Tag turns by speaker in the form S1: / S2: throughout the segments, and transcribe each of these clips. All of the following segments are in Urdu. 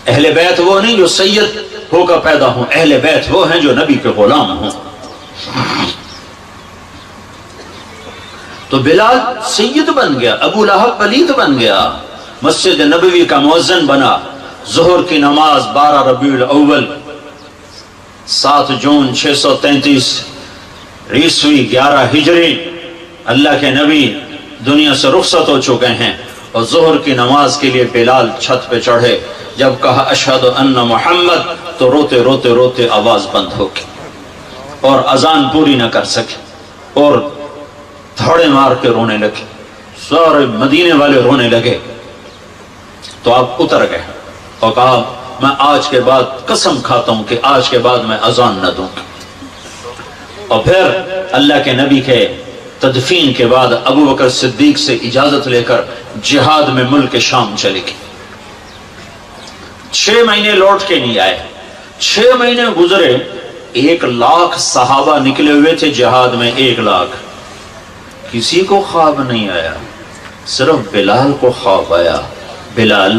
S1: اہل بیت وہ نہیں جو سید ہو کر پیدا ہوں، اہل بیت وہ ہیں جو نبی کے غلام ہوں۔ تو بلال سید بن گیا، ابو لہب پلید بن گیا، مسجد نبوی کا مؤذن بنا۔ ظہر کی نماز 12 ربیع الاول 7 جون 633 عیسوی 11 ہجری، اللہ کے نبی دنیا سے رخصت ہو چکے ہیں، اور ظہر کی نماز کے لیے بلال چھت پہ چڑھے۔ جب کہا اشہد ان محمد تو روتے روتے روتے آواز بند ہو گئی اور اذان پوری نہ کر سکے، اور دھوڑے مار کے رونے لگے، سارے مدینے والے رونے لگے۔ تو آپ اتر گئے اور کہا میں آج کے بعد قسم کھاتا ہوں کہ آج کے بعد میں اذان نہ دوں گا۔ اور پھر اللہ کے نبی کے تدفین کے بعد ابو بکر صدیق سے اجازت لے کر جہاد میں ملک شام چلے گئے۔ 6 مہینے لوٹ کے نہیں آئے، 6 مہینے گزرے، 1 لاکھ صحابہ نکلے ہوئے تھے جہاد میں، 1 لاکھ، کسی کو خواب نہیں آیا، صرف بلال کو خواب آیا۔ بلال،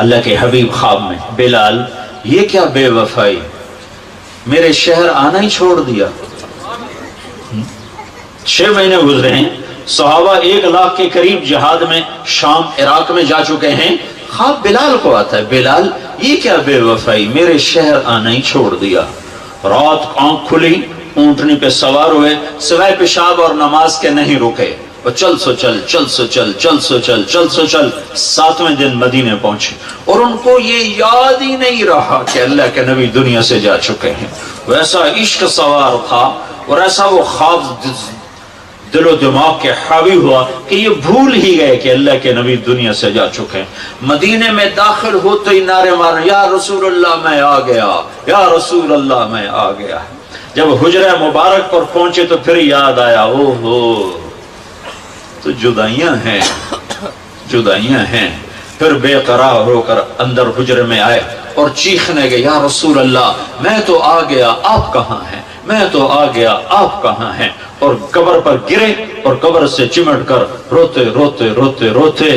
S1: اللہ کے حبیب خواب میں، بلال یہ کیا بے وفائی، میرے شہر آنا ہی چھوڑ دیا۔ 6 مہینے گزرے ہیں، صحابہ 1 لاکھ کے قریب جہاد میں شام عراق میں جا چکے ہیں، خواب بلال کو آتا ہے، بلال یہ کیا بے وفائی، میرے شہر آنا ہی چھوڑ دیا۔ رات آنکھ کھلی، اونٹنی پہ سوار ہوئے، سوائے پیشاب اور نماز کے نہیں رکے، وہ چل سو چل، چل سو چل، چل سو چل، چل سو چل، 7ویں دن مدینے پہنچے، اور ان کو یہ یاد ہی نہیں رہا کہ اللہ کے نبی دنیا سے جا چکے ہیں۔ ویسا عشق سوار تھا اور ایسا وہ خواب دل و دماغ کے حاوی ہوا کہ یہ بھول ہی گئے کہ اللہ کے نبی دنیا سے جا چکے ہیں۔ مدینے میں داخل ہوتے ہی نعرے مارے، یا رسول اللہ میں آ گیا، یا رسول اللہ میں آ گیا۔ جب حجرہ مبارک پر پہنچے تو پھر یاد آیا، او ہو تو جدائیاں ہیں، جدائیاں ہیں۔ پھر بے قرار ہو کر اندر حجرے میں آئے اور چیخنے گئے، یا رسول اللہ میں تو آ گیا، آپ کہاں ہیں، میں تو آ گیا، آپ کہاں ہیں؟ اور قبر پر گرے اور قبر سے چمٹ کر روتے روتے روتے روتے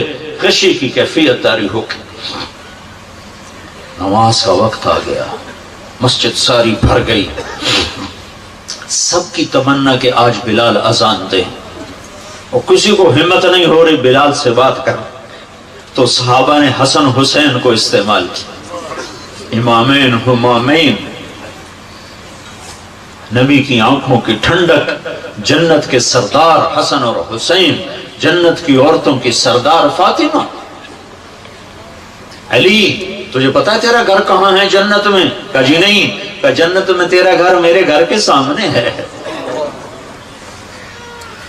S1: خشی کی کیفیت طاری ہو گئی۔ نماز کا وقت آ گیا، مسجد ساری بھر گئی، سب کی تمنا کہ آج بلال اذان دے، اور کسی کو ہمت نہیں ہو رہی بلال سے بات کر۔ تو صحابہ نے حسن حسین کو استعمال کیا، امامین ہمامین، نبی کی آنکھوں کی ٹھنڈک، جنت کے سردار حسن اور حسین، جنت کی عورتوں کی سردار فاطمہ۔ علی تجھے پتا ہے تیرا گھر کہاں ہے جنت میں؟ کہا جی نہیں۔ کہا جنت میں تیرا گھر میرے گھر کے سامنے ہے۔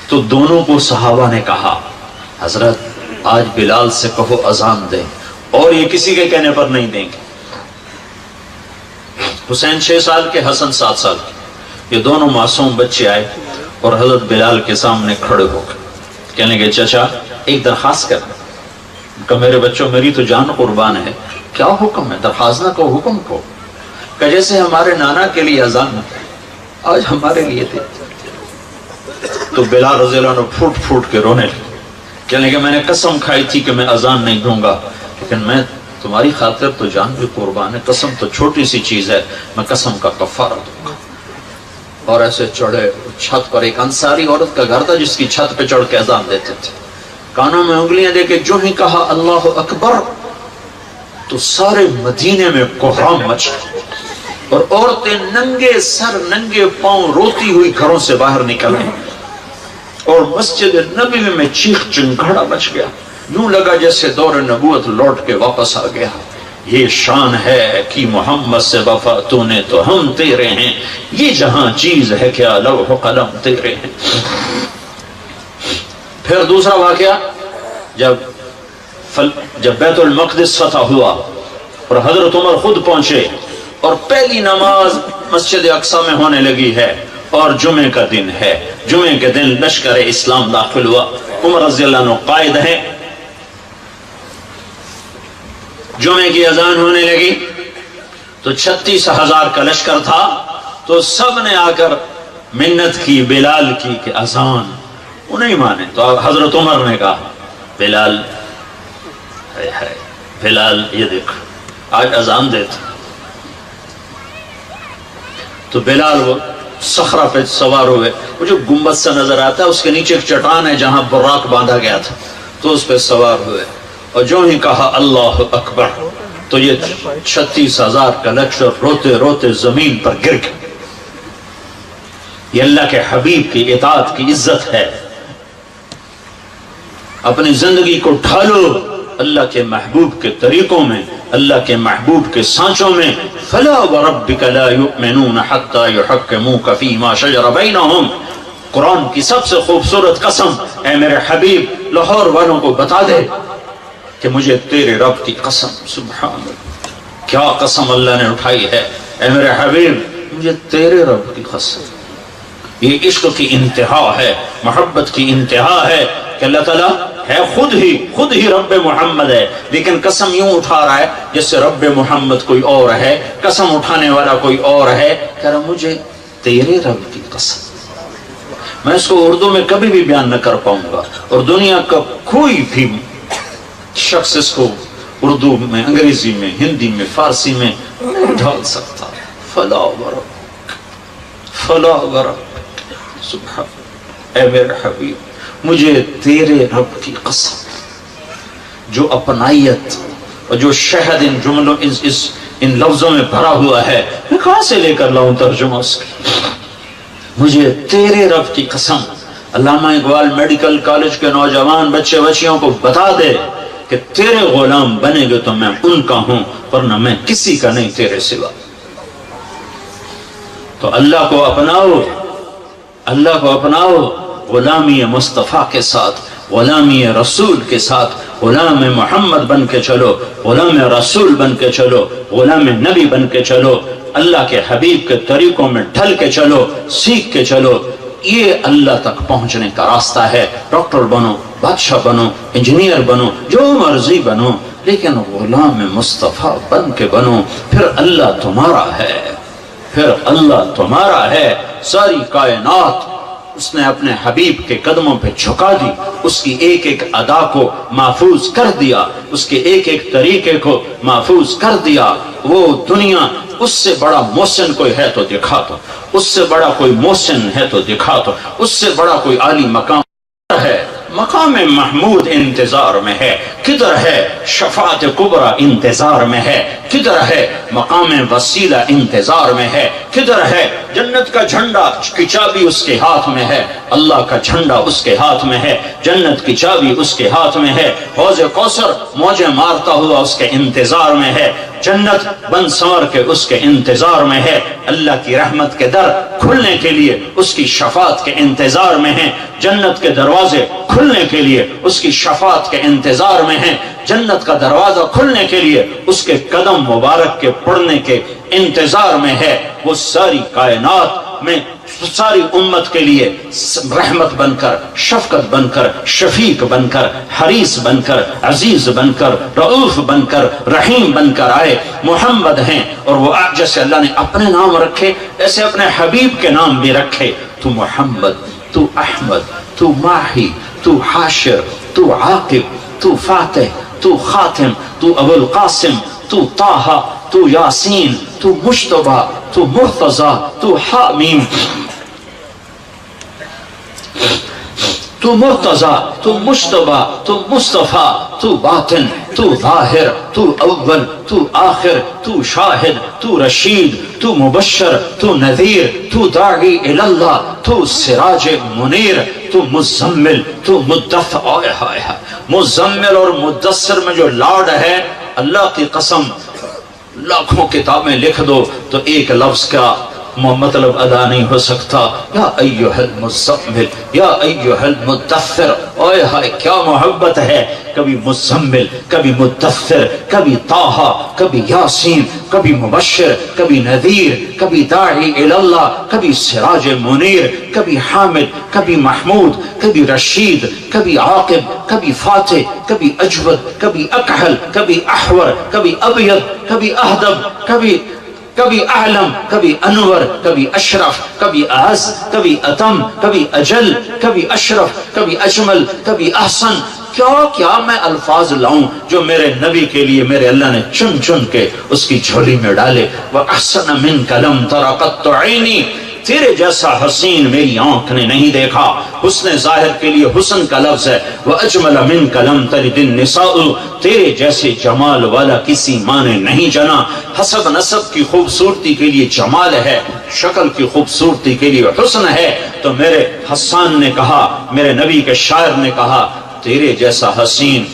S1: تو دونوں کو صحابہ نے کہا، حضرت آج بلال سے کہو اذان دیں، اور یہ کسی کے کہنے پر نہیں دیں گے۔ حسین 6 سال کے، حسن 7 سال کے، یہ دونوں معصوم بچے آئے اور حضرت بلال کے سامنے کھڑے ہو گئے، کہنے کہ چچا ایک درخواست کر۔ کہ میرے بچوں میری تو جان قربان ہے، کیا حکم ہے؟ درخواست نہ کو، حکم کو۔ کہ جیسے ہمارے نانا کے لیے اذان آج ہمارے لیے تھے۔ تو بلال رضی اللہ عنہ پھوٹ پھوٹ کے رونے لگے، کہنے کہ میں نے قسم کھائی تھی کہ میں اذان نہیں دوں گا، لیکن میں تمہاری خاطر تو جان بھی قربان ہے، قسم تو چھوٹی سی چیز ہے، میں قسم کا کفارہ دوں گا۔ اور ایسے چڑھے چھت پر، ایک انصاری عورت کا گھر تھا جس کی چھت پہ چڑھ کے اذان دیتے تھے، کانوں میں انگلیاں دے کے جو ہی کہا اللہ اکبر تو سارے مدینے میں کوہرام مچ گیا، اور عورتیں ننگے سر ننگے پاؤں روتی ہوئی گھروں سے باہر نکل آئیں، اور مسجد نبوی میں چیخ چنگھاڑا مچ گیا، یوں لگا جیسے دور نبوت لوٹ کے واپس آ گیا۔ یہ شان ہے کہ محمد سے وفا تو نے تو ہم تیرے ہیں، یہ جہاں چیز ہے کیا لوح قلم تیرے ہیں۔ پھر دوسرا واقعہ، جب بیت المقدس فتح ہوا اور حضرت عمر خود پہنچے، اور پہلی نماز مسجد اقصی میں ہونے لگی ہے، اور جمعے کا دن ہے، جمعے کے دن لشکر اسلام داخل ہوا، عمر رضی اللہ عنہ قائد ہیں، جمعے کی اذان ہونے لگی تو 36,000 کا لشکر تھا، تو سب نے آ کر منت کی بلال کی کہ اذان، وہ نہیں مانے۔ تو حضرت عمر نے کہا بلال، بلال یہ دیکھو آج اذان دیتے. تو بلال وہ صخرہ پہ سوار ہوئے, وہ جو گنبد سا نظر آتا ہے اس کے نیچے ایک چٹان ہے جہاں براق باندھا گیا تھا, تو اس پہ سوار ہوئے, اور جو ہی کہا اللہ اکبر تو یہ 36,000 کا لشکر روتے روتے زمین پر گر گئے. یہ اللہ کے حبیب کی اطاعت کی عزت ہے. اپنی زندگی کو ڈھالو اللہ کے محبوب کے طریقوں میں, اللہ کے محبوب کے سانچوں میں. فلا وربک لا یؤمنون حتی یحکموک فیما شجر بینہم. قرآن کی سب سے خوبصورت قسم, اے میرے حبیب لاہور والوں کو بتا دے کہ مجھے تیرے رب کی قسم. سبحان اللہ, کیا قسم اللہ نے اٹھائی ہے. اے میرے حبیب مجھے تیرے رب کی قسم. یہ عشق کی انتہا ہے, محبت کی انتہا ہے کہ اللہ تعالیٰ ہے خود ہی رب محمد ہے, لیکن قسم یوں اٹھا رہا ہے جس سے رب محمد کوئی اور ہے, قسم اٹھانے والا کوئی اور ہے. کہہ رہا مجھے تیرے رب کی قسم. میں اس کو اردو میں کبھی بھی بیان نہ کر پاؤں گا, اور دنیا کا کوئی بھی شخص اس کو اردو میں, انگریزی میں, ہندی میں, فارسی میں نہیں ڈھال سکتا. فلا وربک, فلا وربک. سبحان. اے میرے حبیب مجھے تیرے رب کی قسم. جو اپنائیت اور جو شہد ان جملوں ان لفظوں میں بھرا ہوا ہے, میں کہاں سے لے کر لاؤں ترجمہ اس کی. مجھے تیرے رب کی قسم. علامہ اقبال میڈیکل کالج کے نوجوان بچے بچیوں کو بتا دے کہ تیرے غلام بنے گے تو میں ان کا ہوں, ورنہ میں کسی کا نہیں تیرے سوا. تو اللہ کو اپناؤ, اللہ کو اپناؤ. غلامی مصطفیٰ کے ساتھ, غلامی رسول کے ساتھ, غلام محمد بن کے چلو, غلام رسول بن کے چلو, غلام نبی بن کے چلو, اللہ کے حبیب کے طریقوں میں ڈھل کے چلو, سیکھ کے چلو. یہ اللہ تک پہنچنے کا راستہ ہے. ڈاکٹر بنو, بادشاہ بنو, انجینئر بنو, جو مرضی بنو, لیکن غلام مصطفیٰ بن کے بنو. پھر اللہ تمہارا ہے, پھر اللہ تمہارا ہے. ساری کائنات اس نے اپنے حبیب کے قدموں پہ جھکا دی, اس کی ایک ایک ادا کو محفوظ کر دیا, اس کے ایک ایک طریقے کو محفوظ کر دیا. وہ دنیا اس سے بڑا محسن کوئی ہے تو دکھا دو, اس سے بڑا کوئی محسن ہے تو دکھا دو, اس سے بڑا کوئی عالی مقام ہے. مقام محمود انتظار میں ہے, کدھر ہے شفاعت کبریٰ انتظار میں ہے, کدھر ہے مقام وسیلہ انتظار میں ہے, کدھر ہے جنت کا جھنڈا کی چابی اس کے ہاتھ میں ہے, اللہ کا جھنڈا اس کے ہاتھ میں ہے, جنت کی چابی اس کے ہاتھ میں ہے. حوض کوثر موجیں مارتا ہوا اس کے انتظار میں ہے, جنت بن سنور کے اس کے انتظار میں ہے. اللہ کی رحمت کے در کھلنے کے لیے اس کی شفاعت کے انتظار میں ہیں, جنت کے دروازے کھلنے کے لیے اس کی شفاعت کے انتظار میں ہیں, جنت کا دروازہ کھلنے کے لیے اس کے قدم مبارک کے پڑنے کے انتظار میں ہے. وہ ساری کائنات میں ساری امت کے لیے رحمت بن کر, شفقت بن کر, شفیق بن کر, حریص بن کر, عزیز بن کر, رؤوف بن کر, رحیم بن کر آئے. محمد ہیں, اور وہ جیسے اللہ نے اپنے نام رکھے ایسے اپنے حبیب کے نام بھی رکھے. تو محمد, تو احمد, تو ماہی, تو حاشر, تو عاقب, تو فاتح, تو خاتم, تو ابو القاسم, تو طه, تو یاسین, تو مجتبی, تو مرتضی, تو حامیم, تو مرتضی, تو مجتبی, تو مصطفیٰ, تو باطن, تو ظاہر, تو اول, تو آخر, تو شاہد, تو رشید, تو مبشر, تو نذیر, تو داعی اللہ, تو سراج منیر, تو مزمل, تو مدثر. مزمل اور مدثر میں جو لاڈ ہے, اللہ کی قسم لاکھوں کتابیں لکھ دو تو ایک لفظ کا مطلب ادا نہیں ہو سکتا. یا ایھا المزمل, یا ایھا المدثر. اوئے ہائے کیا محبت ہے. کبھی مزمل, کبھی مدثر, کبھی طه, کبھی یاسین, کبھی مبشر, کبھی نذیر, کبھی داعی اللہ, کبھی سراج منیر, کبھی حامد, کبھی محمود, کبھی رشید, کبھی عاقب, کبھی فاتح, کبھی اجود, کبھی اکحل, کبھی احور, کبھی ابیض, کبھی اہدب, کبھی اعلم, کبھی انور, کبھی اشرف, کبھی اعز, کبھی اتم, کبھی اجل, کبھی اشرف, کبھی اجمل, کبھی احسن. کیا کیا میں الفاظ لاؤں جو میرے نبی کے لیے میرے اللہ نے چن چن کے اس کی جھولی میں ڈالے. وَأَحْسَنَ مِنْكَ لَمْ تَرَ قَطُّ عَيْنِي، تیرے جیسا حسین میری آنکھ نے نہیں دیکھا. حسن ظاہر کے لیے حسن کا لفظ ہے. وَأَجْمَلَ مِنْكَ لَمْ تَلِدِ النِّسَاءُ، تیرے جیسے جمال والا کسی ماں نے نہیں جنا. حسب نسب کی خوبصورتی کے لیے جمال ہے، شکل کی خوبصورتی کے لیے حسن ہے. تو میرے حسان نے کہا، میرے نبی کے شاعر نے کہا، تیرے جیسا حسین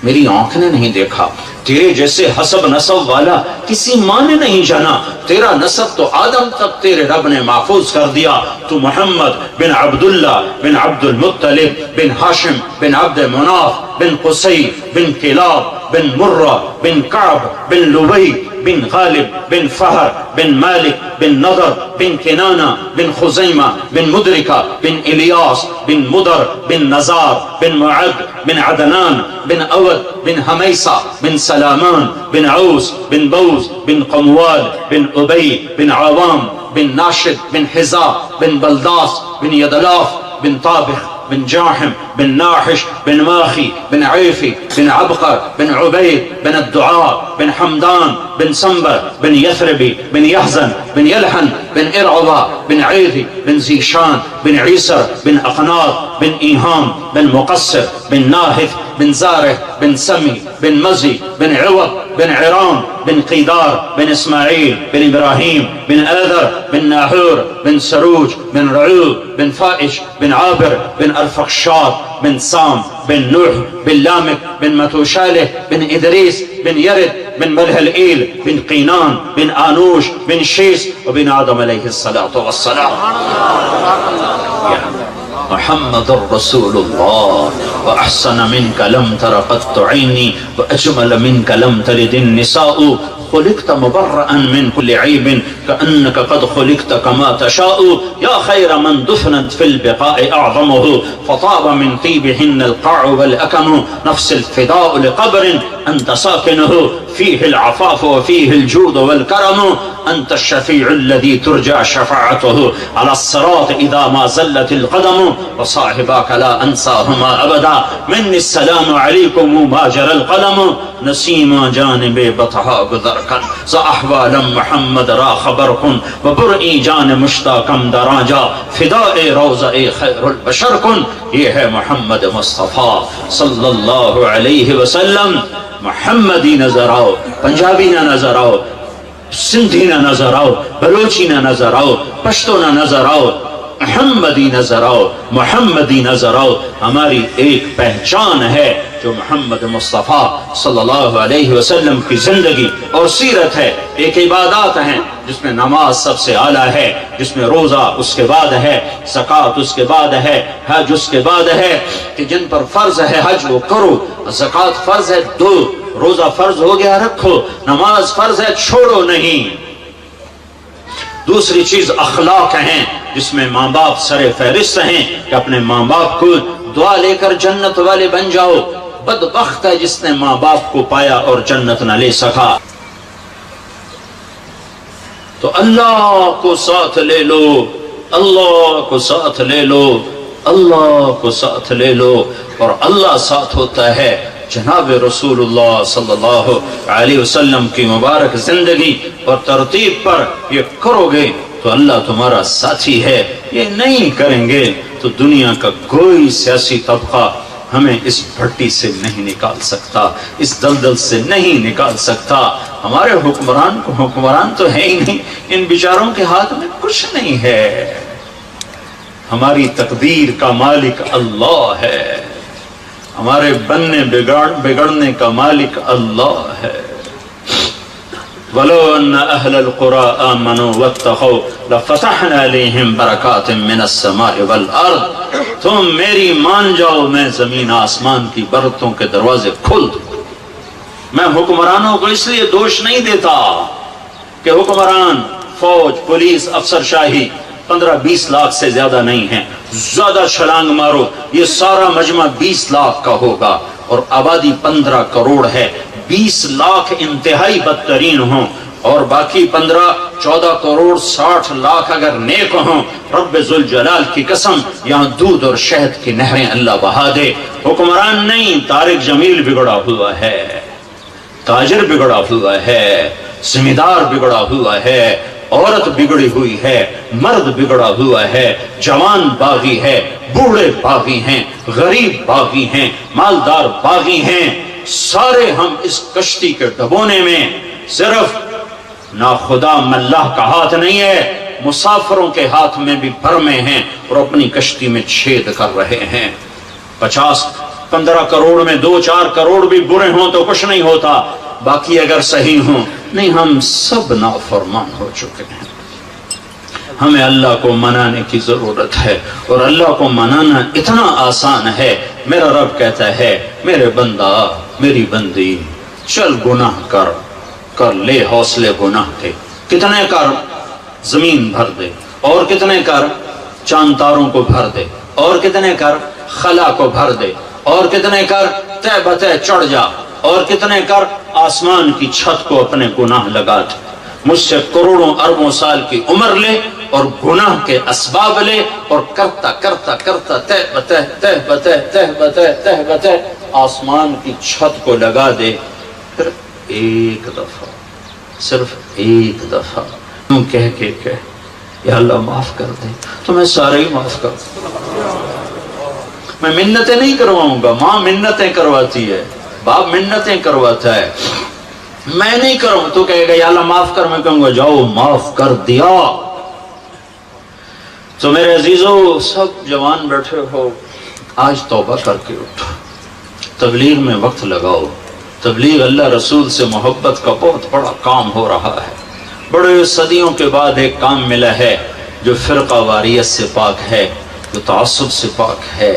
S1: میری آنکھ نے نہیں دیکھا، تیرے جیسے حسب نسب والا کسی ماں نے نہیں جانا. تیرا نسب تو آدم تک تیرے رب نے محفوظ کر دیا. تو محمد بن عبداللہ بن عبد المطلب بن ہاشم بن عبد مناف بن قصی بن کلاب بن مرہ بن کعب بن لبی بن غالب بن فہر بن مالک بن نضر بن کنانہ بن خزیمہ بن مدرکہ بن الیاس بن مدر بن نزار بن معد بن عدنان بن اود بن حمیسہ بن سلامان بن عوس بن بوز بن قموال بن ابی بن عوام بن ناشد بن حزا بن بلداس بن یدلاف بن طابخ بن جاحم بن ناحش بن ماخي بن عيفي بن عبقر بن عبيد بن الدعاء بن حمدان بن سنبر بن يثربي بن يحزن بن يلحن بن إرعبا بن عيذي بن زيشان بن عيسر بن أقناط بن إيهام بن مقصر بن ناهث بن زاره بن سمي بن مزي بن عوض بن عرام بن قيدار بن إسماعيل بن إبراهيم بن آذر بن ناحور بن سروج بن رعوب بن فائش بن عابر بن أرفخشاد بن سام بن نوح بن لامك بن متوشاله بن إدريس بن يرد بن ملهلئيل بن قينان بن آنوش بن شيس وبن آدم عليه الصلاة والسلام. محمد رسول الله. وأحسن منك لم تر قط عيني وأجمل منك لم تلد النساء. خلقت مبرأ من كل عيب كأنك قد خلقت كما تشاء. يا خير من دفنت في البقاء أعظمه فطاب من طيبهن القاع والأكم. نفس الفداء لقبر أنت ساكنه فيه العفاف وفيه الجود والكرم. أنت الشفيع الذي ترجى شفاعته على الصراط إذا ما زلت القدم. وصاحباك لا أنساهما أبدا مني السلام عليكم ما جرى القلم. نسيما جانب بطحا گذرکن ز احوال محمد را خبر کن و برئی جان مشتاقم دراجا فداء روضہ خیر البشر کن. یہ ہے محمد مصطفیٰ صلی اللہ علیہ وسلم. محمدی نظر آؤ، پنجابی نہ نظر آؤ، سندھی نہ نظر آؤ، بلوچی نہ نظر آؤ، پشتو نہ نظر آؤ، محمدی نظر آؤ، محمدی نظر آؤ. ہماری ایک پہچان ہے جو محمد مصطفیٰ صلی اللہ علیہ وسلم کی زندگی اور سیرت ہے. ایک عبادات ہیں جس میں نماز سب سے اعلیٰ ہے، جس میں روزہ اس کے بعد ہے، زکوٰۃ اس کے بعد ہے، حج اس کے بعد ہے. کہ جن پر فرض ہے حج وہ کرو، زکوٰۃ فرض ہے دو، روزہ فرض ہو گیا رکھو، نماز فرض ہے چھوڑو نہیں. دوسری چیز اخلاق ہیں جس میں ماں باپ سر فہرست ہیں کہ اپنے ماں باپ کو دعا لے کر جنت والے بن جاؤ. بدبخت ہے جس نے ماں باپ کو پایا اور جنت نہ لے سکا. تو اللہ کو ساتھ لے لو، اللہ کو ساتھ لے لو، اللہ کو ساتھ لے لو. اور اللہ ساتھ ہوتا ہے جناب رسول اللہ صلی اللہ علیہ وسلم کی مبارک زندگی اور ترتیب پر یہ کرو گے تو اللہ تمہارا ساتھی ہے. یہ نہیں کریں گے تو دنیا کا کوئی سیاسی طبقہ ہمیں اس بھٹی سے نہیں نکال سکتا، اس دلدل سے نہیں نکال سکتا. ہمارے حکمران تو ہے ہی نہیں، ان بیچاروں کے ہاتھ میں کچھ نہیں ہے. ہماری تقدیر کا مالک اللہ ہے، ہمارے بننے بگڑنے کا مالک اللہ ہے. وَلَوْ أَنَّ أَهْلَ الْقُرَىٰ آمَنُوا وَاتَّقَوْا لَفَتَحْنَا عَلَيْهِمْ بَرَكَاتٍ مِّنَ السَّمَاءِ وَالْأَرْضِ. تم میری مان جاؤ، میں زمین آسمان کی برکتوں کے دروازے کھول دوں. میں حکمرانوں کو اس لیے دوش نہیں دیتا کہ حکمران، فوج، پولیس، افسر شاہی 15-20 لاکھ سے زیادہ نہیں ہیں. زیادہ چھلانگ مارو، یہ سارا مجمع 20 لاکھ کا ہوگا اور آبادی 15 کروڑ ہے. 20 لاکھ انتہائی بدترین ہوں اور باقی 15-14 کروڑ 60 لاکھ اگر نیک ہوں، رب ذوالجلال کی قسم یہاں دودھ اور شہد کی نہریں اللہ بہا دے۔ حکمران نہیں، طارق جمیل بگڑا ہوا ہے، تاجر بگڑا ہوا ہے، زمیندار بگڑا ہوا ہے، عورت بگڑی ہوئی ہے، مرد بگڑا ہوا ہے، جوان باغی ہے، بوڑھے باغی ہیں، غریب باغی ہیں، مالدار باغی ہیں، سارے ہم اس کشتی کے ڈبونے میں صرف ناخدا ملاح کا ہاتھ نہیں ہے، مسافروں کے ہاتھ میں بھی بھرمے ہیں اور اپنی کشتی میں چھید کر رہے ہیں۔ 50-15 کروڑ میں 2-4 کروڑ بھی برے ہوں تو کچھ نہیں ہوتا، باقی اگر صحیح ہوں نہیں، ہم سب نافرمان ہو چکے ہیں۔ ہمیں اللہ کو منانے کی ضرورت ہے، اور اللہ کو منانا اتنا آسان ہے۔ میرا رب کہتا ہے میرے بندہ، میری بندی، چل گناہ کر لے حوصلے گناہ کے، کتنے کر، زمین بھر دے، اور کتنے کر، چاند تاروں کو بھر دے، اور کتنے کر، خلا کو بھر دے، اور کتنے کر، تہ بتہ چڑھ جا، اور کتنے کر، آسمان کی چھت کو اپنے گناہ لگا دے، مجھ سے کروڑوں اربوں سال کی عمر لے اور گناہ کے اسباب لے، اور کرتا کرتا کرتا تہ بتہ تہ بتہ تہ بتہ تہ بتہ آسمان کی چھت کو لگا دے، پھر ایک دفعہ، صرف ایک دفعہ کہہ کے یا اللہ معاف کر دے، تو میں سارے ہی معاف کر دوں۔ میں منتیں نہیں کرواؤں گا، ماں منتیں کرواتی ہے، باپ منتیں کرواتا ہے، میں نہیں کروں تو کہے گا یا اللہ معاف کر، میں کہوں گا جاؤ معاف کر دیا۔ تو میرے عزیزو، سب جوان بیٹھے ہو، آج توبہ کر کے اٹھو، تبلیغ میں وقت لگاؤ۔ تبلیغ اللہ رسول سے محبت کا بہت بڑا کام ہو رہا ہے، بڑے صدیوں کے بعد ایک کام ملا ہے جو فرقہ واریت سے پاک ہے، جو تعصب سے پاک ہے،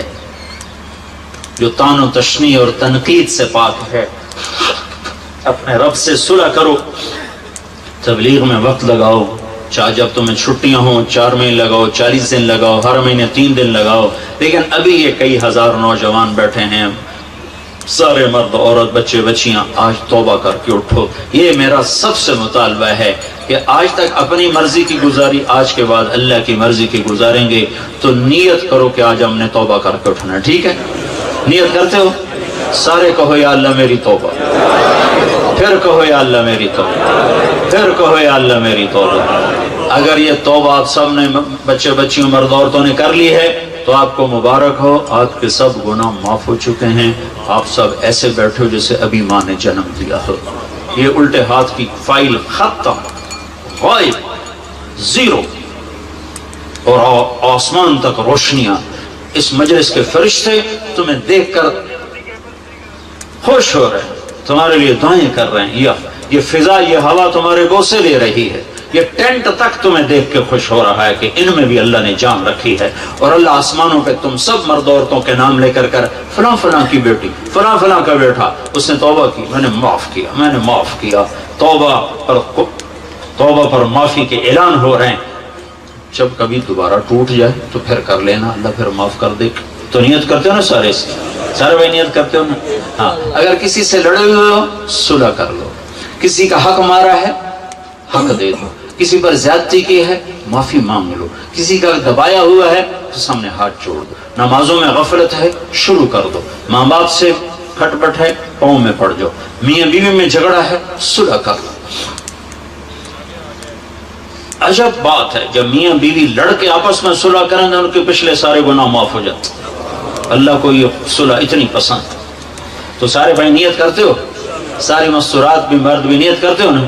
S1: جو طعن و تشنیع اور تنقید سے پاک ہے۔ اپنے رب سے صلح کرو، تبلیغ میں وقت لگاؤ، چاہے جب تمہیں چھٹیاں ہوں 4 مہینے لگاؤ، 40 دن لگاؤ، ہر مہینے 3 دن لگاؤ، لیکن ابھی یہ کئی ہزار نوجوان بیٹھے ہیں، سارے مرد عورت بچے بچیاں، آج توبہ کر کے اٹھو۔ یہ میرا سب سے مطالبہ ہے کہ آج تک اپنی مرضی کی گزاری، آج کے بعد اللہ کی مرضی کی گزاریں گے، تو نیت کرو کہ آج ہم نے توبہ کر کے اٹھنا ہے، ٹھیک ہے؟ نیت کرتے ہو؟ سارے کہو یا اللہ میری توبہ، پھر کہو یا اللہ میری توبہ، پھر کہو یا اللہ میری توبہ۔ اگر یہ توبہ آپ سب نے، بچے بچیوں مرد عورتوں نے کر لی ہے، تو آپ کو مبارک ہو، آپ کے سب گناہ معاف ہو چکے ہیں، آپ سب ایسے بیٹھے ہو جیسے ابھی ماں نے جنم دیا ہو۔ یہ الٹے ہاتھ کی فائل ختم، غائب، زیرو، اور آسمان تک روشنیاں۔ اس مجلس کے فرشتے تمہیں دیکھ کر خوش ہو رہے ہیں، تمہارے لیے دعائیں کر رہے ہیں، یہ فضا، یہ ہوا تمہارے بوسے لے رہی ہے، یہ ٹینٹ تک تمہیں دیکھ کے خوش ہو رہا ہے کہ ان میں بھی اللہ نے جان رکھی ہے۔ اور اللہ آسمانوں پہ تم سب مرد عورتوں کے نام لے کر فلاں فلاں کی بیٹی، فلاں فلاں کا بیٹا، اس نے توبہ کی، میں نے معاف کیا، میں نے معاف کیا۔ توبہ پر معافی کے اعلان ہو رہے ہیں۔ جب کبھی دوبارہ ٹوٹ جائے تو پھر کر لینا، اللہ پھر معاف کر دے۔ تو نیت کرتے ہو نا سارے بھائی نیت کرتے ہو نا؟ ہاں، اگر کسی سے لڑے ہوئے ہو صلح کر لو، کسی کا حق مارا ہے حق دے دو، کسی پر زیادتی کی ہے معافی مانگ لو، کسی کا دبایا ہوا ہے تو سامنے ہاتھ جوڑ دو، نمازوں میں غفلت ہے شروع کر دو، ماں باپ سے کھٹ پٹ ہے پاؤں میں پڑ جاؤ، میاں بیوی میں جھگڑا ہے صلح کر لو۔ عجب بات ہے، جب میاں بیوی لڑ کے آپس میں صلح کریں گے ان کے پچھلے سارے گناہ معاف ہو جاتے ہیں۔ اللہ کو یہ صلح اتنی پسند ہے۔ تو سارے بھائی نیت کرتے ہو؟ ساری مستورات بھی مرد بھی نیت کرتے ہو نا؟